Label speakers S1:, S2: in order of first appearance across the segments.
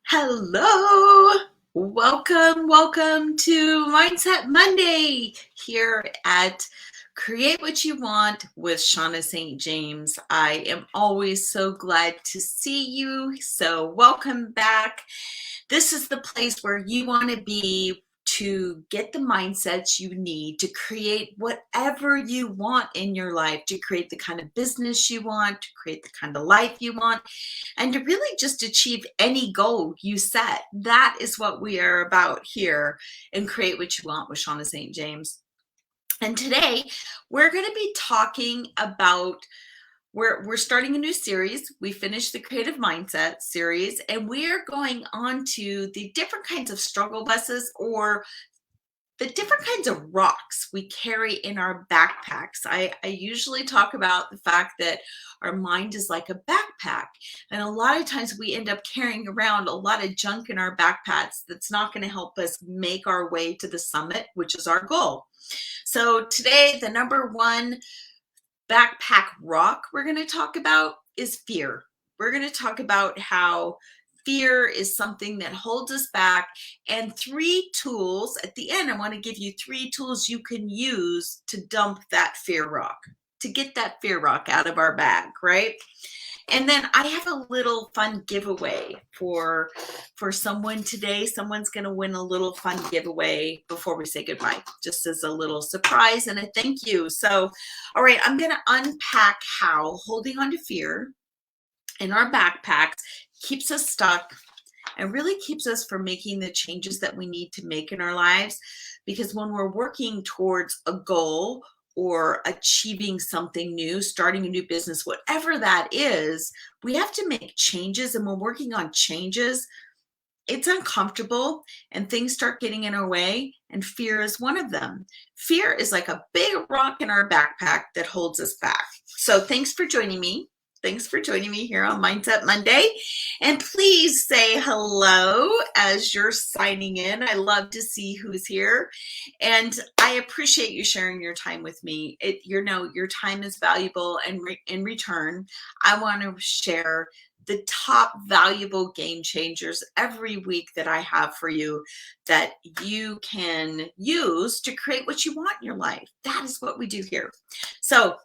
S1: Hello, welcome to Mindset Monday here at Create What You Want with Shauna St James. I am always so glad to see you, so welcome back. This is the place where you want to be to get the mindsets you need to create whatever you want in your life, to create the kind of business you want, to create the kind of life you want, and to really just achieve any goal you set. That is what we are about here in Create What You Want with Shauna St James. And today we're going to be talking about we're starting a new series. We finished the Creative Mindset series, and we are going on to the different kinds of struggle buses, or the different kinds of rocks we carry in our backpacks. I usually talk about the fact that our mind is like a backpack, and a lot of times we end up carrying around a lot of junk in our backpacks that's not going to help us make our way to the summit, which is our goal. So today, the number one backpack rock we're going to talk about is fear. We're going to talk about how fear is something that holds us back, and 3 tools at the end. I want to give you 3 tools you can use to dump that fear rock, to get that fear rock out of our bag, right? And then I have a little fun giveaway for someone today. Someone's going to win a little fun giveaway before we say goodbye, just as a little surprise and a thank you. So, all right, I'm going to unpack how holding on to fear in our backpacks keeps us stuck and really keeps us from making the changes that we need to make in our lives. Because when we're working towards a goal or achieving something new, starting a new business, whatever that is, we have to make changes. And when working on changes, it's uncomfortable and things start getting in our way, and fear is one of them. Fear is like a big rock in our backpack that holds us back. So thanks for joining me. Thanks for joining me here on Mindset Monday. And please say hello as you're signing in. I love to see who's here. And I appreciate you sharing your time with me. Your time is valuable, and in return, I want to share the top valuable game changers every week that I have for you that you can use to create what you want in your life. That is what we do here. So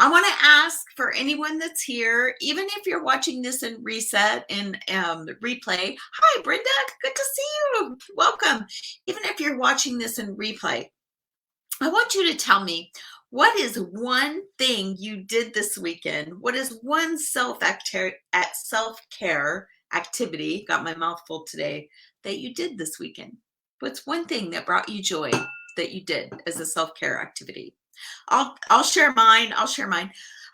S1: I want to ask for anyone that's here, even if you're watching this in replay. Hi, Brenda. Good to see you. Welcome. Even if you're watching this in replay, I want you to tell me, what is one thing you did this weekend? What is one self-care activity, got my mouth full today, that you did this weekend? What's one thing that brought you joy that you did as a self-care activity? I'll share mine.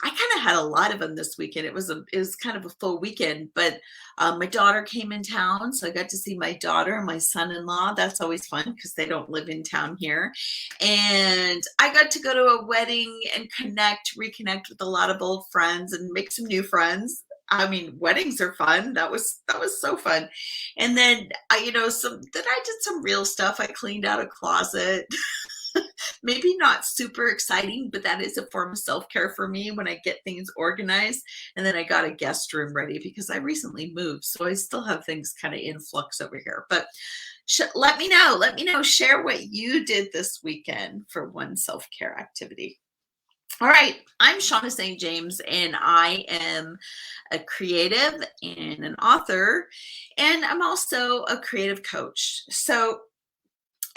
S1: I kind of had a lot of them this weekend. It was kind of a full weekend, but my daughter came in town, so I got to see my daughter and my son-in-law. That's always fun because they don't live in town here. And I got to go to a wedding and reconnect with a lot of old friends and make some new friends. I mean, weddings are fun. That was so fun. And then I did some real stuff. I cleaned out a closet. Maybe not super exciting, but that is a form of self-care for me when I get things organized. And then I got a guest room ready because I recently moved, so I still have things kind of in flux over here. But let me know, share what you did this weekend for one self-care activity. All right, I'm Shauna St. James, and I am a creative and an author, and I'm also a creative coach. So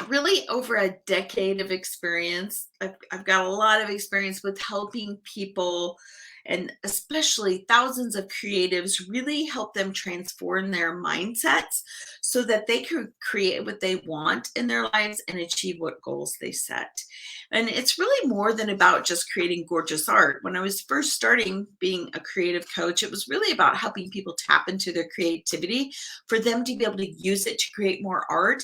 S1: really over a decade of experience. I've got a lot of experience with helping people, and especially thousands of creatives, really help them transform their mindsets so that they can create what they want in their lives and achieve what goals they set. And it's really more than about just creating gorgeous art. When I was first starting being a creative coach, it was really about helping people tap into their creativity for them to be able to use it to create more art.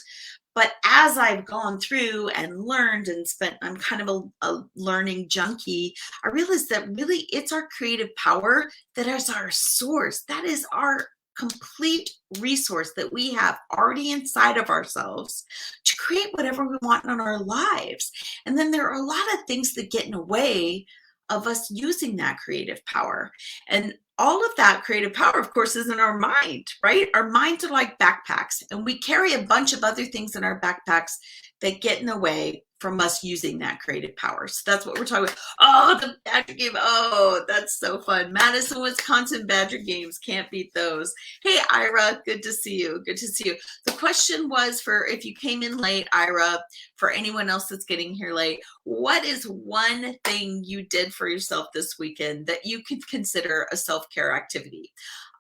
S1: But as I've gone through and learned and I'm kind of a learning junkie, I realized that really it's our creative power that is our source. That is our complete resource that we have already inside of ourselves to create whatever we want in our lives. And then there are a lot of things that get in the way of us using that creative power. And all of that creative power, of course, is in our mind, right? Our minds are like backpacks, and we carry a bunch of other things in our backpacks that get in the way from us using that creative power. So that's what we're talking about. Oh, the Badger game. Oh, that's so fun. Madison, Wisconsin Badger games. Can't beat those. Hey, Ira, good to see you. Good to see you. The question was, for if you came in late, Ira, for anyone else that's getting here late, what is one thing you did for yourself this weekend that you could consider a self-care activity?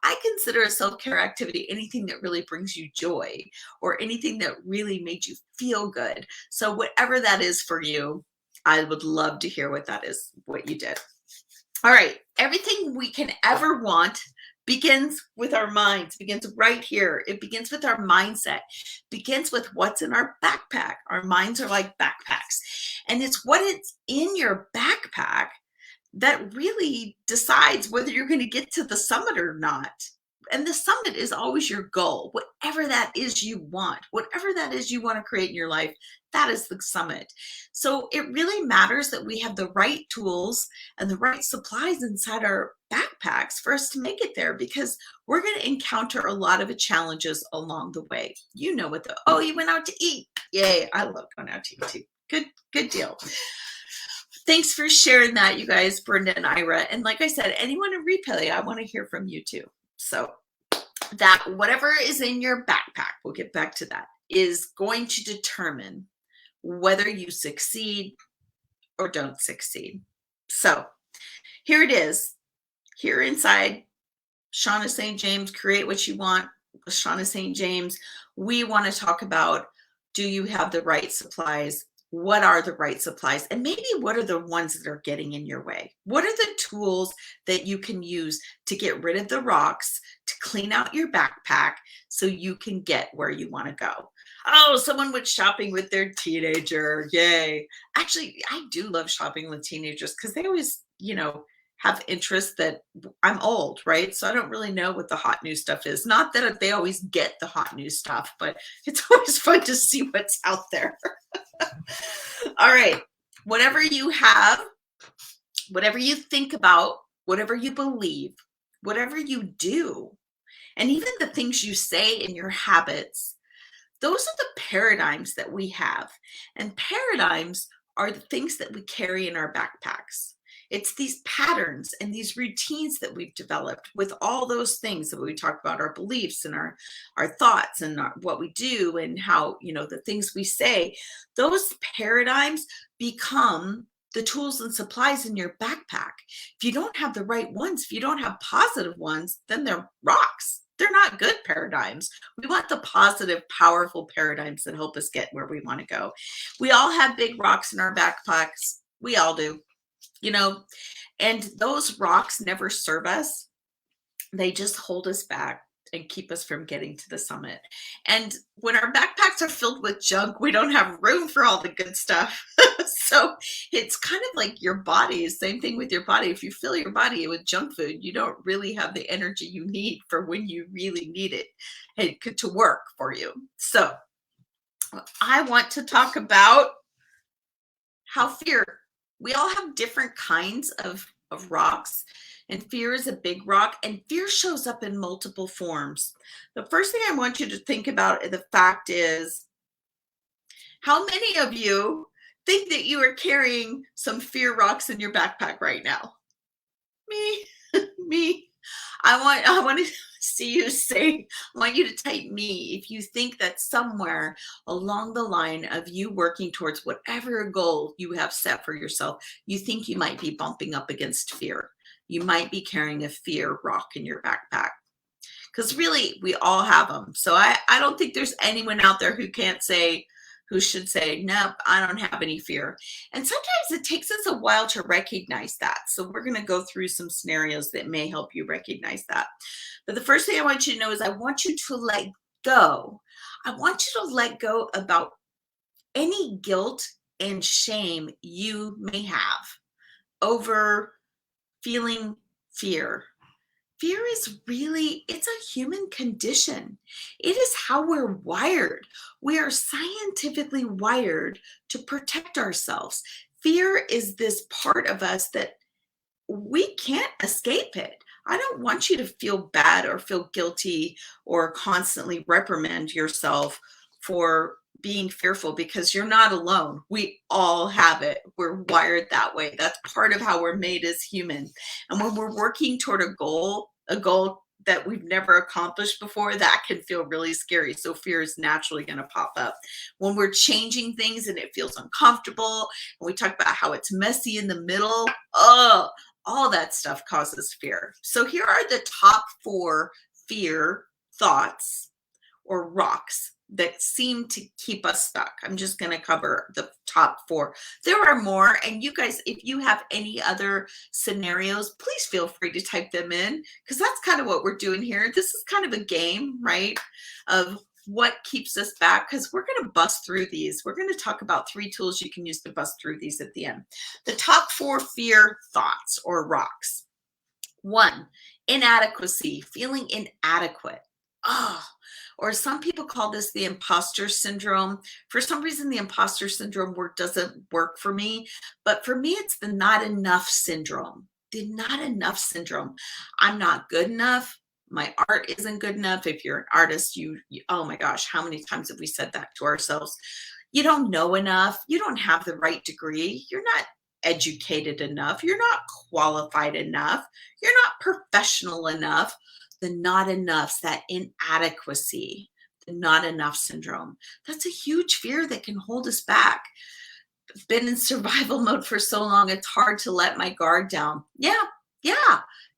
S1: I consider a self-care activity anything that really brings you joy or anything that really made you feel good. So whatever that is for you, I would love to hear what that is, what you did. All right, everything we can ever want begins with our minds, begins right here. It begins with our mindset, begins with what's in our backpack. Our minds are like backpacks. And it's what it's in your backpack that really decides whether you're going to get to the summit or not. And the summit is always your goal. Whatever that is you want, whatever that is you want to create in your life, that is the summit. So it really matters that we have the right tools and the right supplies inside our backpacks for us to make it there, because we're going to encounter a lot of challenges along the way. You know what oh, you went out to eat. Yay. I love going out to eat too. Good deal. Thanks for sharing that, you guys, Brenda and Ira. And like I said, anyone in replay, I want to hear from you too. So that whatever is in your backpack, we'll get back to that, is going to determine whether you succeed or don't succeed. So here it is. Here inside Shauna St. James, Create What You Want, Shauna St. James, we want to talk about, do you have the right supplies? What are the right supplies? And maybe what are the ones that are getting in your way? What are the tools that you can use to get rid of the rocks, to clean out your backpack so you can get where you want to go? Oh, someone went shopping with their teenager. Yay. Actually, I do love shopping with teenagers because they always, have interests that I'm old, right? So I don't really know what the hot new stuff is. Not that they always get the hot new stuff, but it's always fun to see what's out there. All right. Whatever you have, whatever you think about, whatever you believe, whatever you do, and even the things you say in your habits, those are the paradigms that we have. And paradigms are the things that we carry in our backpacks. It's these patterns and these routines that we've developed with all those things that we talk about, our beliefs and our thoughts and what we do and how, the things we say. Those paradigms become the tools and supplies in your backpack. If you don't have the right ones, if you don't have positive ones, then they're rocks. They're not good paradigms. We want the positive, powerful paradigms that help us get where we want to go. We all have big rocks in our backpacks. We all do. And those rocks never serve us. They just hold us back and keep us from getting to the summit. And when our backpacks are filled with junk, we don't have room for all the good stuff. So it's kind of like your body, same thing with your body. If you fill your body with junk food, you don't really have the energy you need for when you really need it to work for you. So I want to talk about how fear, we all have different kinds of rocks, and fear is a big rock, and fear shows up in multiple forms. The first thing I want you to think about, the fact is, how many of you think that you are carrying some fear rocks in your backpack right now? Me. I want to see you say, I want you to type me if you think that somewhere along the line of you working towards whatever goal you have set for yourself, you think you might be bumping up against fear. You might be carrying a fear rock in your backpack. Because really, we all have them. So I don't think there's anyone out there who should say, nope, I don't have any fear. And sometimes it takes us a while to recognize that. So we're going to go through some scenarios that may help you recognize that. But the first thing I want you to know is I want you to let go. I want you to let go about any guilt and shame you may have over feeling fear. Fear is really, it's a human condition. It is how we're wired. We are scientifically wired to protect ourselves. Fear is this part of us that we can't escape it. I don't want you to feel bad or feel guilty or constantly reprimand yourself for being fearful, because you're not alone. We all have it. We're wired that way. That's part of how we're made as human. And when we're working toward a goal that we've never accomplished before, that can feel really scary. So fear is naturally going to pop up. When we're changing things and it feels uncomfortable, and we talk about how it's messy in the middle, oh, all that stuff causes fear. So here are the top 4 fear thoughts or rocks that seem to keep us stuck. I'm just going to cover the top 4. There are more, and you guys, if you have any other scenarios, please feel free to type them in, because that's kind of what we're doing here. This is kind of a game, right, of what keeps us back, because we're going to bust through these. We're going to talk about 3 tools you can use to bust through these at the end. The top 4 fear thoughts or rocks. 1, inadequacy, feeling inadequate. Oh, or some people call this the imposter syndrome. For some reason, the imposter syndrome word doesn't work for me, but for me, it's the not enough syndrome. The not enough syndrome. I'm not good enough. My art isn't good enough. If you're an artist, you oh my gosh, how many times have we said that to ourselves? You don't know enough. You don't have the right degree. You're not educated enough. You're not qualified enough. You're not professional enough. The not enoughs, that inadequacy, the not enough syndrome. That's a huge fear that can hold us back. I've been in survival mode for so long, it's hard to let my guard down. Yeah.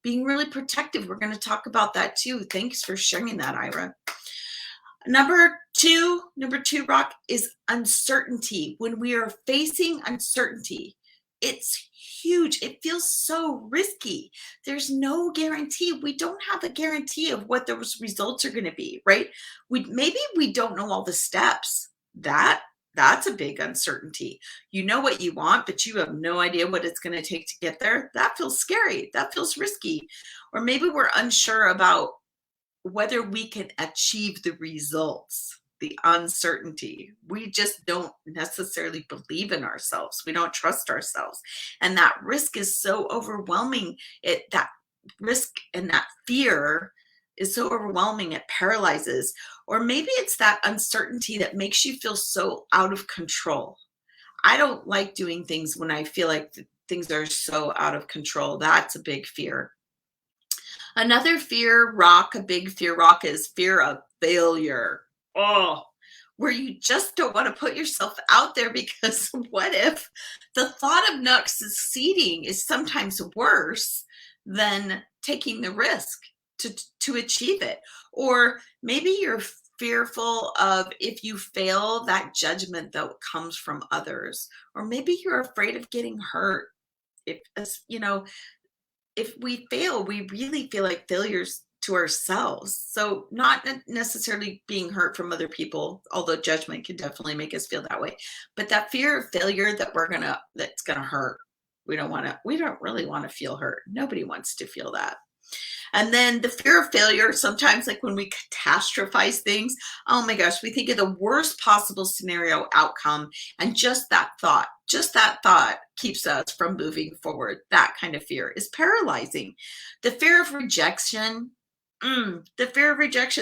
S1: Being really protective. We're going to talk about that too. Thanks for sharing that, Ira. Number two rock is uncertainty. When we are facing uncertainty, it's huge. It feels so risky. There's no guarantee. We don't have a guarantee of what those results are going to be, right? Maybe we don't know all the steps. That's a big uncertainty. You know what you want, but you have no idea what it's going to take to get there. That feels scary. That feels risky. Or maybe we're unsure about whether we can achieve the results, the uncertainty. We just don't necessarily believe in ourselves. We don't trust ourselves. And that risk is so overwhelming. That risk and that fear is so overwhelming, it paralyzes. Or maybe it's that uncertainty that makes you feel so out of control. I don't like doing things when I feel like things are so out of control. That's a big fear. Another fear rock, a big fear rock, is fear of failure. Oh, where you just don't want to put yourself out there, because what if the thought of not succeeding is sometimes worse than taking the risk to achieve it? Or maybe you're fearful of, if you fail, that judgment that comes from others. Or maybe you're afraid of getting hurt. If we fail, we really feel like failures to ourselves. So not necessarily being hurt from other people, although judgment can definitely make us feel that way. But that fear of failure that's gonna hurt. We don't really want to feel hurt. Nobody wants to feel that. And then the fear of failure, sometimes like when we catastrophize things, oh my gosh, we think of the worst possible scenario outcome. And just that thought keeps us from moving forward. That kind of fear is paralyzing. The fear of rejection,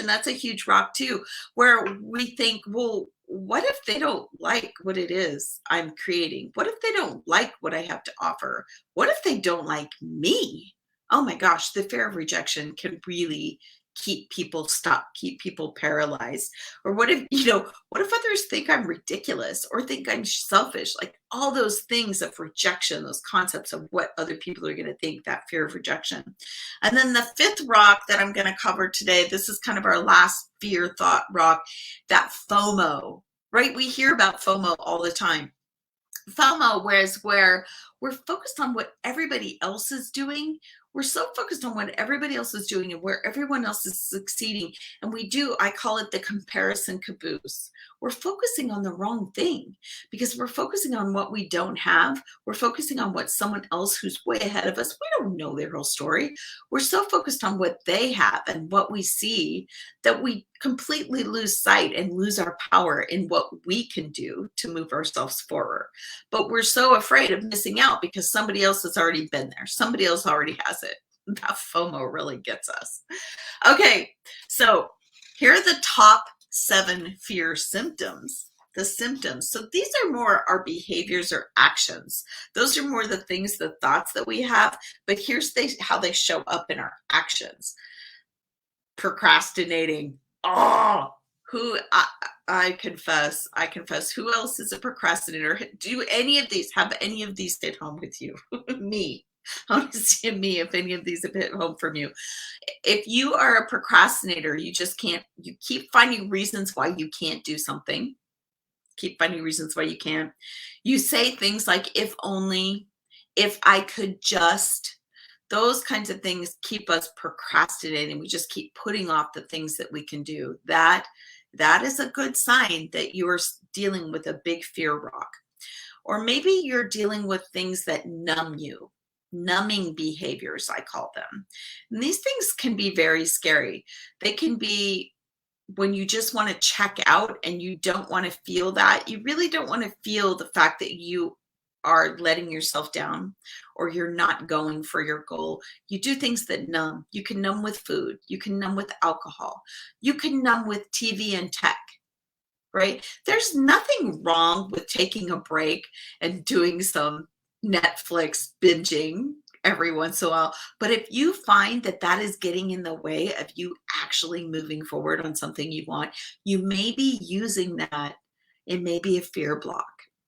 S1: that's a huge rock too, where we think, well, what if they don't like what it is I'm creating? What if they don't like what I have to offer? What if they don't like me? Oh my gosh, the fear of rejection can really keep people stuck, keep people paralyzed. Or what if others think I'm ridiculous or think I'm selfish? Like all those things of rejection, those concepts of what other people are going to think, that fear of rejection. And then the 5th rock that I'm going to cover today, this is kind of our last fear thought rock, that FOMO, right? We hear about FOMO all the time. FOMO, where we're focused on what everybody else is doing. We're so focused on what everybody else is doing and where everyone else is succeeding. And I call it the comparison caboose. We're focusing on the wrong thing because we're focusing on what we don't have. We're focusing on what someone else who's way ahead of us, we don't know their whole story. We're so focused on what they have and what we see that we completely lose sight and lose our power in what we can do to move ourselves forward. But we're so afraid of missing out because somebody else has already been there. Somebody else already has it. That FOMO really gets us. Okay, so here are the top 7 fear symptoms. The symptoms. So these are more our behaviors or actions. Those are more the things, the thoughts that we have, but here's how they show up in our actions. Procrastinating. Oh, I confess, who else is a procrastinator? Do any of these, have any of these hit home with you? Me. I want to see me if any of these have hit home from you. If you are a procrastinator, you just can't, you keep finding reasons why you can't do something. Keep finding reasons why you can't. You say things like, if only, if I could just, those kinds of things keep us procrastinating. We just keep putting off the things that we can do. That is a good sign that you're dealing with a big fear rock. Or maybe you're dealing with things that numb you. Numbing behaviors, I call them. And these things can be very scary. They can be when you just want to check out and you don't want to feel that. You really don't want to feel the fact that you are letting yourself down or you're not going for your goal. You do things that numb. You can numb with food. You can numb with alcohol. You can numb with TV and tech, right? There's nothing wrong with taking a break and doing some Netflix binging every once in a while. But if you find that that is getting in the way of you actually moving forward on something you want, you may be using that. It may be a fear block.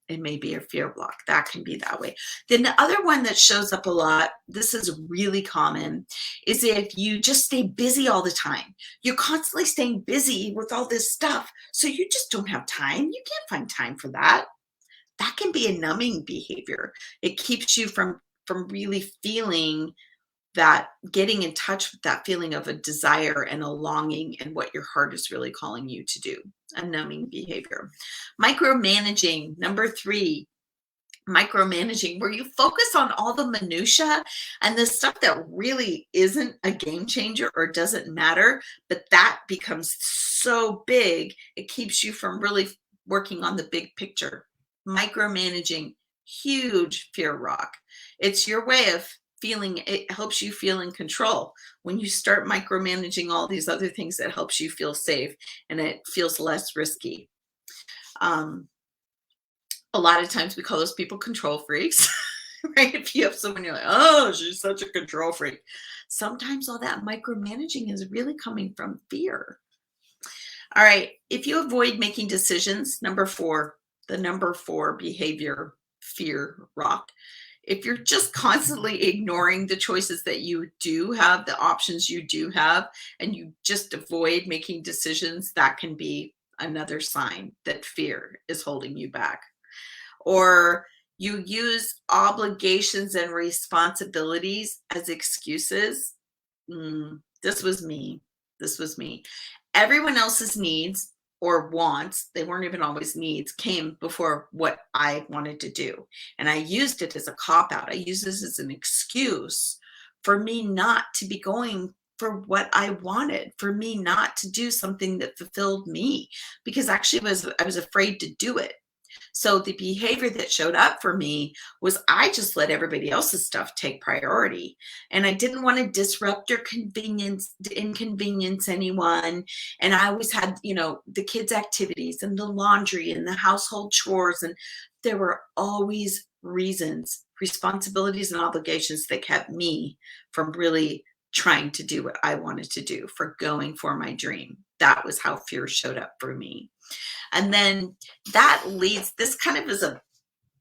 S1: It may be a fear block. That can be that way. Then the other one that shows up a lot, this is really common, is if you just stay busy all the time. You're constantly staying busy with all this stuff. So you just don't have time. You can't find time for that. That can be a numbing behavior. It keeps you from really feeling that, getting in touch with that feeling of a desire and a longing and what your heart is really calling you to do. A numbing behavior. Micromanaging, number 3. Micromanaging, where you focus on all the minutia and the stuff that really isn't a game changer or doesn't matter, but that becomes so big, it keeps you from really working on the big picture. Micromanaging, huge fear rock. It's your way of feeling, it helps you feel in control. When you start micromanaging all these other things, it helps you feel safe and it feels less risky. A lot of times we call those people control freaks, right? If you have someone, you're like, oh, she's such a control freak. Sometimes all that micromanaging is really coming from fear. All right, if you avoid making decisions, number 4, the number 4 behavior, fear rock. If you're just constantly ignoring the choices that you do have, the options you do have, and you just avoid making decisions, that can be another sign that fear is holding you back. Or you use obligations and responsibilities as excuses. This was me. This was me. Everyone else's needs or wants, they weren't even always needs, came before what I wanted to do. And I used it as a cop-out. I used this as an excuse for me not to be going for what I wanted, for me not to do something that fulfilled me, because actually I was afraid to do it. So the behavior that showed up for me was I just let everybody else's stuff take priority. And I didn't want to disrupt or inconvenience anyone. And I always had, the kids' activities and the laundry and the household chores. And there were always reasons, responsibilities, and obligations that kept me from really trying to do what I wanted to do, for going for my dream. That was how fear showed up for me. And then that leads, this kind of is a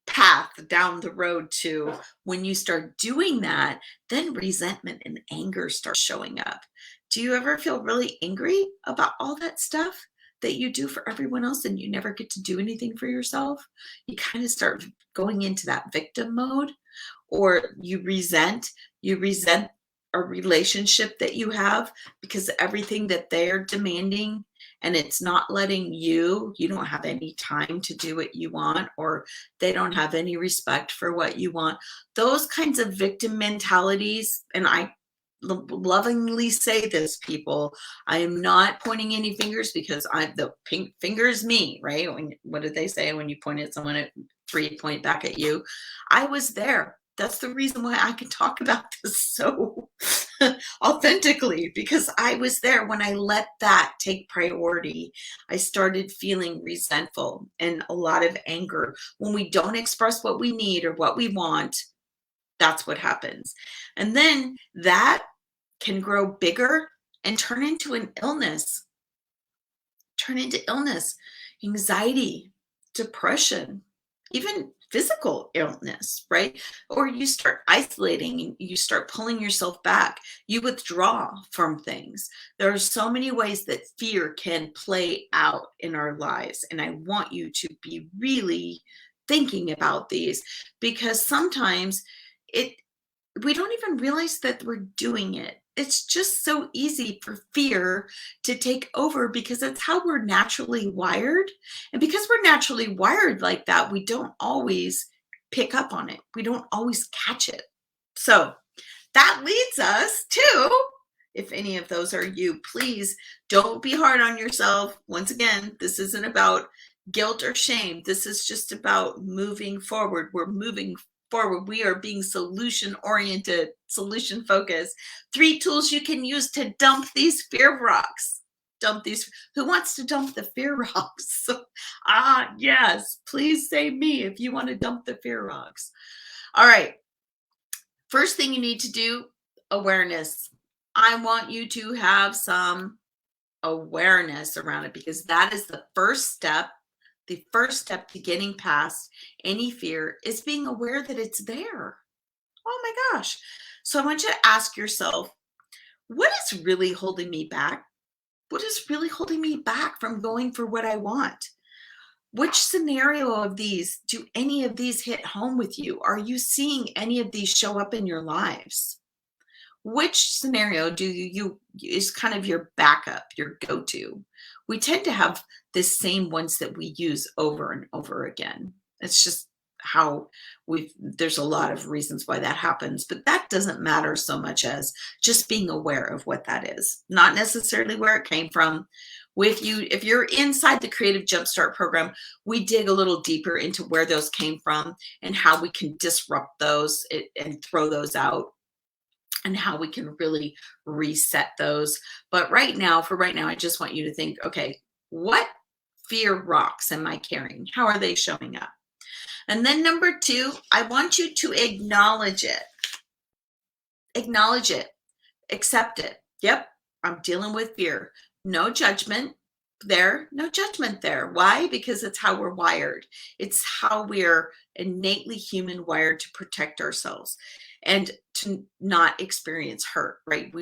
S1: path down the road to when you start doing that, then resentment and anger start showing up. Do you ever feel really angry about all that stuff that you do for everyone else and you never get to do anything for yourself? You kind of start going into that victim mode, or you resent a relationship that you have, because everything that they're demanding and it's not letting you don't have any time to do what you want, or they don't have any respect for what you want. Those kinds of victim mentalities, and I lovingly say this, people, I am not pointing any fingers, because I'm the pink finger is me, right? When, what did they say? When you point at someone, at three point back at you. I was there. That's the reason why I can talk about this so authentically, because I was there when I let that take priority. I started feeling resentful and a lot of anger. When we don't express what we need or what we want, that's what happens. And then that can grow bigger and turn into illness, anxiety, depression, even physical illness, right? Or you start isolating and you start pulling yourself back. You withdraw from things. There are so many ways that fear can play out in our lives. And I want you to be really thinking about these, because sometimes it we don't even realize that we're doing it. It's just so easy for fear to take over, because it's how we're naturally wired. And because we're naturally wired like that, we don't always pick up on it. We don't always catch it. So that leads us to, if any of those are you, please don't be hard on yourself. Once again, this isn't about guilt or shame. This is just about moving forward. We're moving forward. We are being solution oriented, solution focused. 3 tools you can use to dump these fear rocks. Dump these. Who wants to dump the fear rocks? Yes, please say me if you want to dump the fear rocks. All right. First thing you need to do, awareness. I want you to have some awareness around it, because that is the first step. The first step to getting past any fear is being aware that it's there. Oh my gosh. So I want you to ask yourself, what is really holding me back? What is really holding me back from going for what I want? Which scenario of these, do any of these hit home with you? Are you seeing any of these show up in your lives? Which scenario do you is kind of your backup, your go-to? We tend to have the same ones that we use over and over again. It's just how there's a lot of reasons why that happens, but that doesn't matter so much as just being aware of what that is, not necessarily where it came from. If you're inside the Creative Jumpstart program, we dig a little deeper into where those came from and how we can disrupt those and throw those out, and how we can really reset those. But for right now, I just want you to think, okay, what fear rocks am I carrying? How are they showing up? And then number 2, I want you to acknowledge it. Acknowledge it. Accept it. Yep, I'm dealing with fear. No judgment there. No judgment there. Why? Because it's how we're wired. It's how we're innately human, wired to protect ourselves and to not experience hurt, right?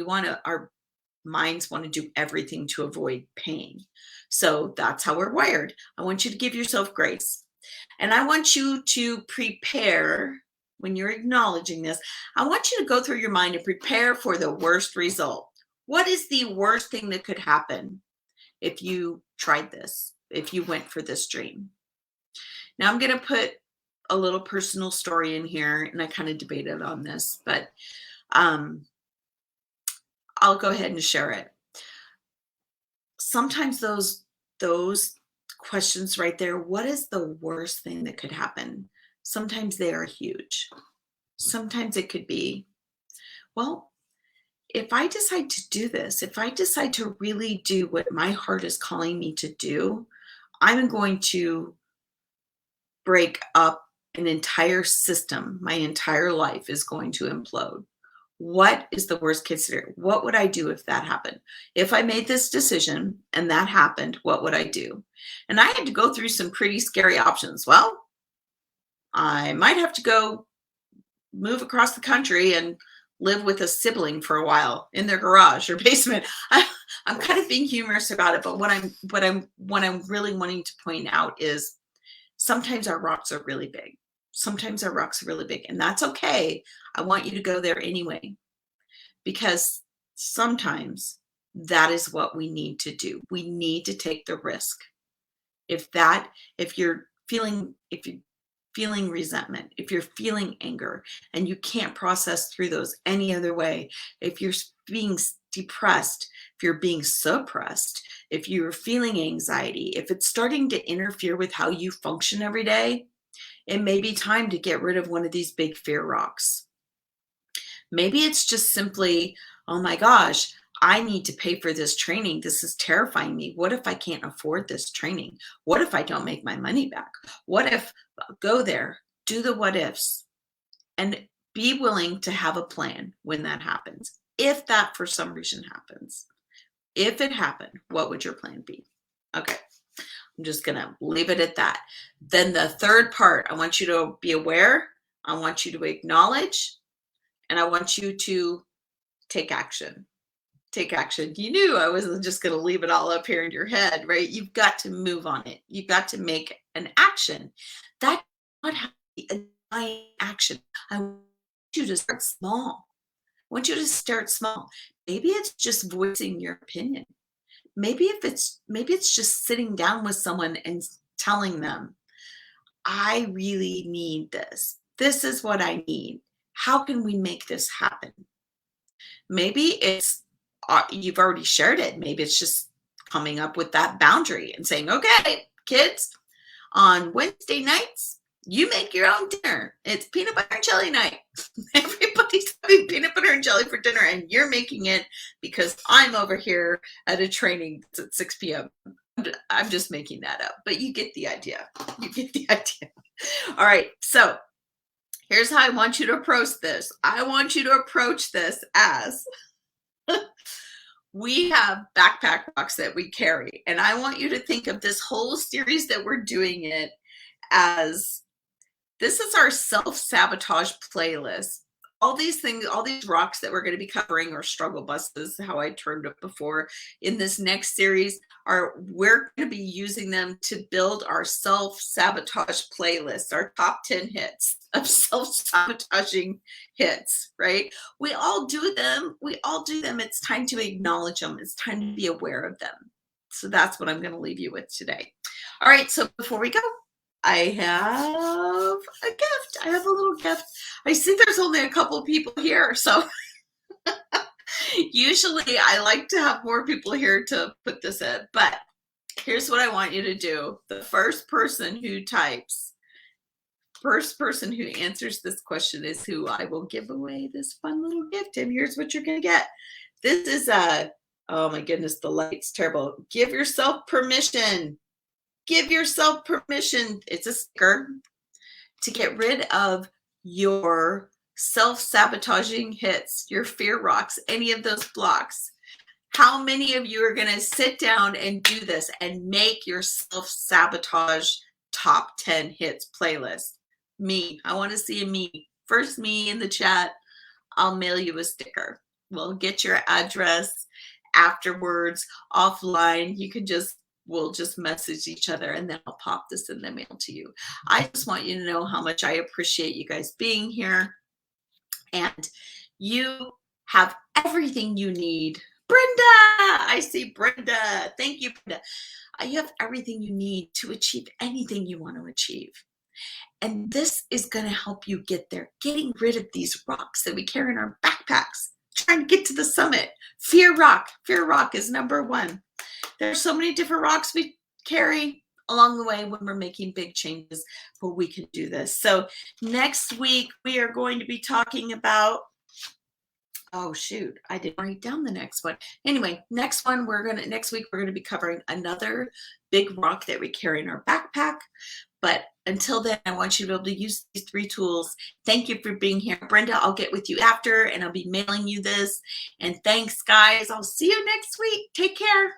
S1: Our minds want to do everything to avoid pain. So that's how we're wired. I want you to give yourself grace. And I want you to prepare, when you're acknowledging this, I want you to go through your mind and prepare for the worst result. What is the worst thing that could happen if you tried this, if you went for this dream? Now I'm going to put a little personal story in here, and I kind of debated on this, but I'll go ahead and share it. Sometimes those questions right there, what is the worst thing that could happen? Sometimes they are huge. Sometimes it could be, well, if I decide to do this, if I decide to really do what my heart is calling me to do, I'm going to break up an entire system. My entire life is going to implode. What is the worst case scenario? What would I do if that happened? If I made this decision and that happened, what would I do? And I had to go through some pretty scary options. Well, I might have to go move across the country and live with a sibling for a while in their garage or basement. I'm kind of being humorous about it, but what I'm really wanting to point out is sometimes our rocks are really big. Sometimes our rocks are really big, and that's okay. I want you to go there anyway, because sometimes that is what we need to do. We need to take the risk. If you're feeling resentment, if you're feeling anger and you can't process through those any other way, if you're being depressed, if you're being suppressed, if you're feeling anxiety, if it's starting to interfere with how you function every day, it may be time to get rid of one of these big fear rocks. Maybe it's just simply, oh my gosh, I need to pay for this training. This is terrifying me. What if I can't afford this training? What if I don't make my money back? What if, go there, do the what ifs, and be willing to have a plan when that happens. If that for some reason happens, if it happened, what would your plan be? Okay, I'm just going to leave it at that. Then the third part, I want you to be aware. I want you to acknowledge, and I want you to take action. Take action. You knew I wasn't just going to leave it all up here in your head, right? You've got to move on it. You've got to make an action. That's not how an action. I want you to start small. I want you to start small. Maybe it's just voicing your opinion. Maybe it's just sitting down with someone and telling them, I really need this. This is what I need. How can we make this happen? Maybe it's you've already shared it. Maybe it's just coming up with that boundary and saying, okay, kids, on Wednesday nights, you make your own dinner. It's peanut butter and jelly night. Everybody's having peanut butter and jelly for dinner, and you're making it because I'm over here at a training at 6 p.m. I'm just making that up, but you get the idea. You get the idea. All right, so here's how I want you to approach this. I want you to approach this as we have backpack rocks that we carry. And I want you to think of this whole series that we're doing it as this is our self-sabotage playlist. All these things, all these rocks that we're going to be covering, or struggle buses, how I termed it before, in this next series, we're going to be using them to build our self-sabotage playlist, our top 10 hits of self-sabotaging hits, right? We all do them. We all do them. It's time to acknowledge them. It's time to be aware of them. So that's what I'm going to leave you with today. All right. So before we go, I have a gift. I have a little gift. I see there's only a couple of people here, so usually I like to have more people here to put this in, but here's what I want you to do. The first person who types, first person who answers this question is who I will give away this fun little gift, and here's what you're going to get. This is oh my goodness, the light's terrible. Give yourself permission. Give yourself permission. It's a sticker to get rid of your self-sabotaging hits, your fear rocks, any of those blocks. How many of you are going to sit down and do this and make your self-sabotage top 10 hits playlist? Me. I want to see a me. First me in the chat. I'll mail you a sticker. We'll get your address afterwards, offline. You can we'll just message each other, and then I'll pop this in the mail to you. I just want you to know how much I appreciate you guys being here. And you have everything you need. Brenda, I see Brenda. Thank you, Brenda. You have everything you need to achieve anything you want to achieve. And this is going to help you get there, getting rid of these rocks that we carry in our backpacks, trying to get to the summit. Fear rock is number one. There's so many different rocks we carry along the way when we're making big changes, but we can do this. So next week we are going to be talking about, oh shoot, I didn't write down the next one. Anyway, next week we're going to be covering another big rock that we carry in our backpack. But until then, I want you to be able to use these 3 tools. Thank you for being here. Brenda, I'll get with you after, and I'll be mailing you this. And thanks, guys. I'll see you next week. Take care.